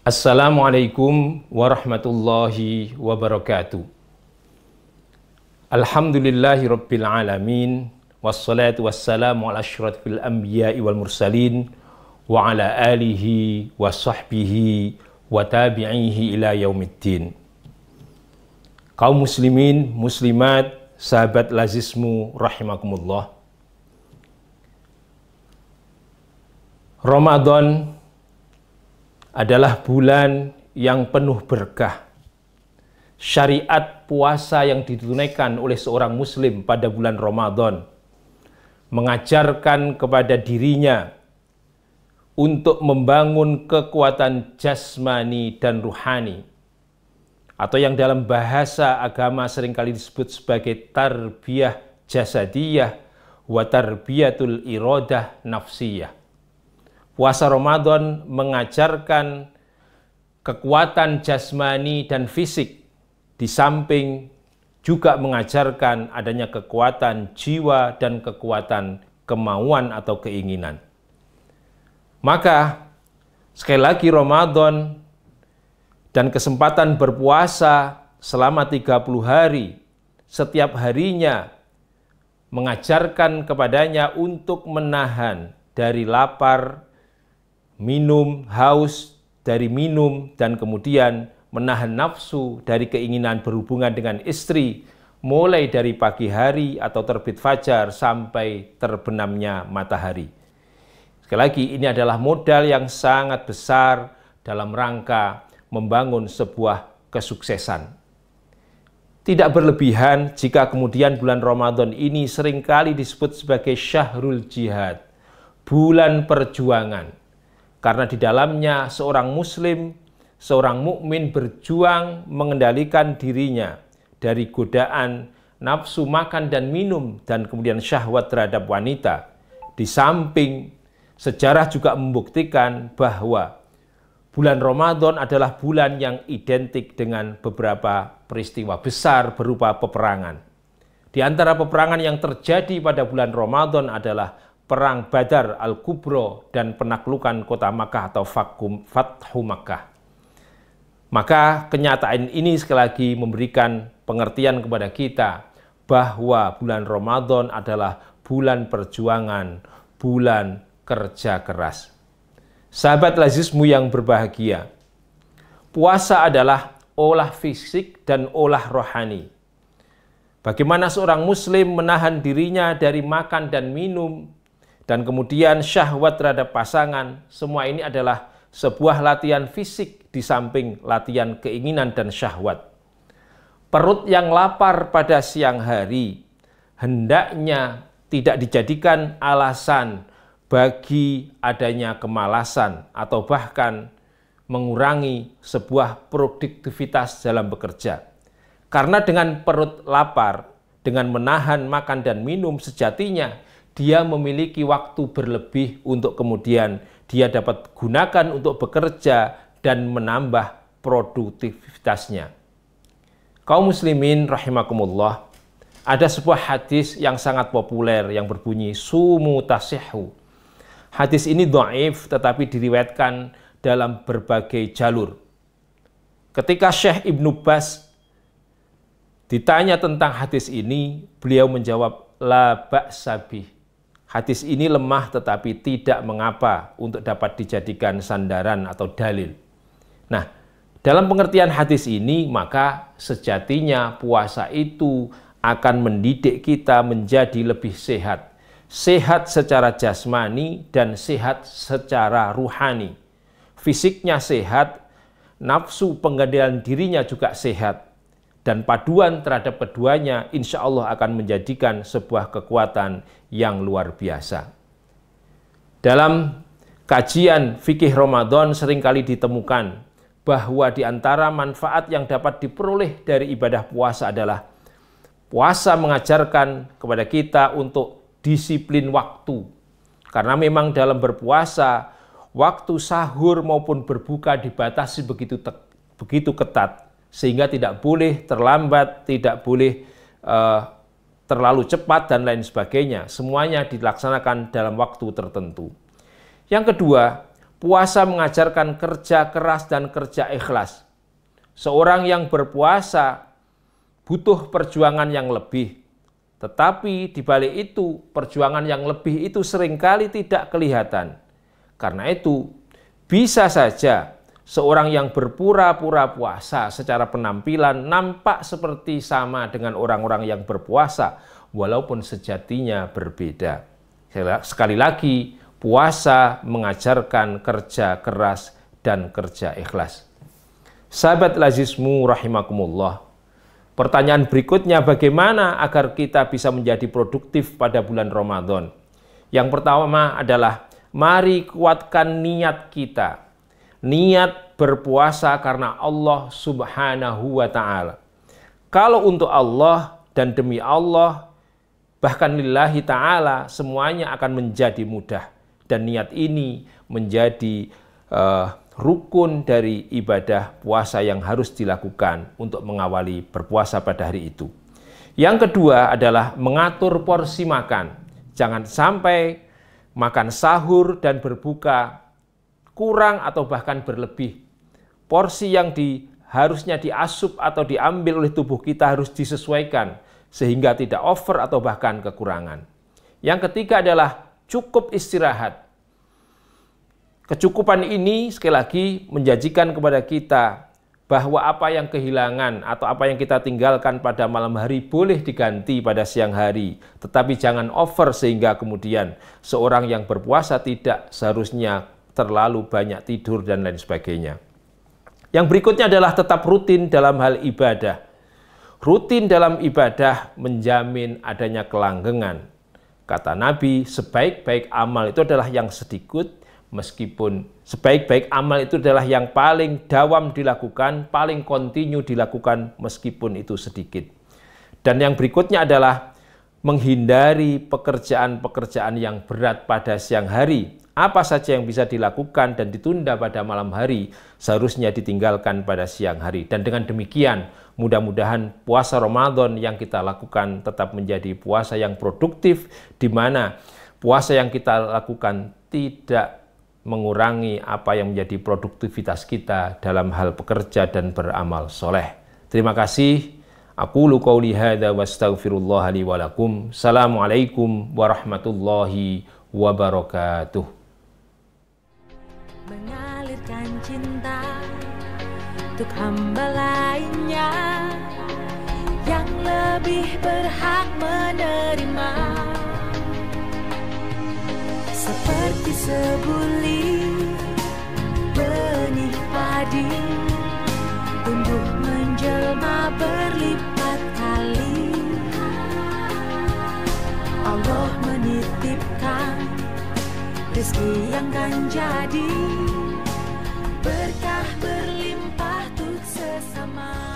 Assalamualaikum warahmatullahi wabarakatuh. Alhamdulillahi rabbil alamin, wassalatu wassalamu ala asyrafil anbiya'i wal mursalin wa ala alihi wa sahbihi wa tabi'ihi ila yaumiddin. Kaum muslimin, muslimat, sahabat lazismu rahimakumullah. Ramadan adalah bulan yang penuh berkah. Syariat puasa yang ditunaikan oleh seorang muslim pada bulan Ramadan mengajarkan kepada dirinya untuk membangun kekuatan jasmani dan ruhani, atau yang dalam bahasa agama seringkali disebut sebagai tarbiyah jasadiyah wa tarbiyatul iradah nafsiyah. Puasa Ramadan mengajarkan kekuatan jasmani dan fisik, di samping juga mengajarkan adanya kekuatan jiwa dan kekuatan kemauan atau keinginan. Maka sekali lagi Ramadan dan kesempatan berpuasa selama 30 hari setiap harinya mengajarkan kepadanya untuk menahan dari lapar, minum, haus dari minum, dan kemudian menahan nafsu dari keinginan berhubungan dengan istri, mulai dari pagi hari atau terbit fajar sampai terbenamnya matahari. Sekali lagi, ini adalah modal yang sangat besar dalam rangka membangun sebuah kesuksesan. Tidak berlebihan jika kemudian bulan Ramadan ini seringkali disebut sebagai syahrul jihad, bulan perjuangan. Karena di dalamnya seorang muslim, seorang mukmin berjuang mengendalikan dirinya dari godaan nafsu makan dan minum dan kemudian syahwat terhadap wanita. Di samping sejarah juga membuktikan bahwa bulan Ramadan adalah bulan yang identik dengan beberapa peristiwa besar berupa peperangan. Di antara peperangan yang terjadi pada bulan Ramadan adalah Perang Badar Al-Kubro dan penaklukan kota Makkah atau Fathu Makkah. Maka kenyataan ini sekali lagi memberikan pengertian kepada kita bahwa bulan Ramadan adalah bulan perjuangan, bulan kerja keras. Sahabat lazismu yang berbahagia, puasa adalah olah fisik dan olah rohani. Bagaimana seorang muslim menahan dirinya dari makan dan minum, dan kemudian syahwat terhadap pasangan, semua ini adalah sebuah latihan fisik di samping latihan keinginan dan syahwat. Perut yang lapar pada siang hari hendaknya tidak dijadikan alasan bagi adanya kemalasan atau bahkan mengurangi sebuah produktivitas dalam bekerja. Karena dengan perut lapar, dengan menahan makan dan minum, sejatinya dia memiliki waktu berlebih untuk kemudian dia dapat gunakan untuk bekerja dan menambah produktivitasnya. Kaum muslimin rahimakumullah, ada sebuah hadis yang sangat populer yang berbunyi sumu tasihhu. Hadis ini dhaif tetapi diriwayatkan dalam berbagai jalur. Ketika Syekh Ibnu Baz ditanya tentang hadis ini, beliau menjawab la ba'sa bih. Hadis ini lemah tetapi tidak mengapa untuk dapat dijadikan sandaran atau dalil. Nah, dalam pengertian hadis ini, maka sejatinya puasa itu akan mendidik kita menjadi lebih sehat. Sehat secara jasmani dan sehat secara ruhani. Fisiknya sehat, nafsu pengendalian dirinya juga sehat. Dan paduan terhadap keduanya insya Allah akan menjadikan sebuah kekuatan yang luar biasa. Dalam kajian fikih Ramadan seringkali ditemukan bahwa di antara manfaat yang dapat diperoleh dari ibadah puasa adalah puasa mengajarkan kepada kita untuk disiplin waktu. Karena memang dalam berpuasa, waktu sahur maupun berbuka dibatasi begitu ketat. Sehingga tidak boleh terlambat, tidak boleh terlalu cepat, dan lain sebagainya. Semuanya dilaksanakan dalam waktu tertentu. Yang kedua, puasa mengajarkan kerja keras dan kerja ikhlas. Seorang yang berpuasa butuh perjuangan yang lebih. Tetapi di balik itu, perjuangan yang lebih itu seringkali tidak kelihatan. Karena itu, bisa saja seorang yang berpura-pura puasa secara penampilan nampak seperti sama dengan orang-orang yang berpuasa, walaupun sejatinya berbeda. Sekali lagi, puasa mengajarkan kerja keras dan kerja ikhlas. Sahabat lazismu rahimakumullah. Pertanyaan berikutnya, bagaimana agar kita bisa menjadi produktif pada bulan Ramadan? Yang pertama adalah, mari kuatkan niat kita. Niat berpuasa karena Allah Subhanahu wa Ta'ala. Kalau untuk Allah dan demi Allah, bahkan lillahi ta'ala, semuanya akan menjadi mudah. Dan niat ini menjadi rukun dari ibadah puasa yang harus dilakukan untuk mengawali berpuasa pada hari itu. Yang kedua adalah mengatur porsi makan. Jangan sampai makan sahur dan berbuka kurang atau bahkan berlebih. Porsi yang harusnya diasup atau diambil oleh tubuh kita harus disesuaikan sehingga tidak over atau bahkan kekurangan. Yang ketiga adalah cukup istirahat. Kecukupan ini sekali lagi menjanjikan kepada kita bahwa apa yang kehilangan atau apa yang kita tinggalkan pada malam hari boleh diganti pada siang hari. Tetapi jangan over sehingga kemudian seorang yang berpuasa tidak seharusnya terlalu banyak tidur dan lain sebagainya. Yang berikutnya adalah tetap rutin dalam hal ibadah. Rutin dalam ibadah menjamin adanya kelanggengan. Kata Nabi, sebaik-baik amal itu adalah yang sedikit, meskipun sebaik-baik amal itu adalah yang paling dawam dilakukan, paling kontinu dilakukan meskipun itu sedikit. Dan yang berikutnya adalah menghindari pekerjaan-pekerjaan yang berat pada siang hari. Apa saja yang bisa dilakukan dan ditunda pada malam hari seharusnya ditinggalkan pada siang hari. Dan dengan demikian, mudah-mudahan puasa Ramadan yang kita lakukan tetap menjadi puasa yang produktif, di mana puasa yang kita lakukan tidak mengurangi apa yang menjadi produktivitas kita dalam hal bekerja dan beramal soleh. Terima kasih. Aqulu qauli hadza wa astaghfirullah li wa lakum. Assalamualaikum warahmatullahi wabarakatuh. Mengalirkan cinta untuk hamba lainnya yang lebih berhak menerima. Seperti sebulir benih padi tumbuh menjelma berlipat kali. Allah menitipkan rezeki yang kan jadi berkah berlimpah untuk sesama.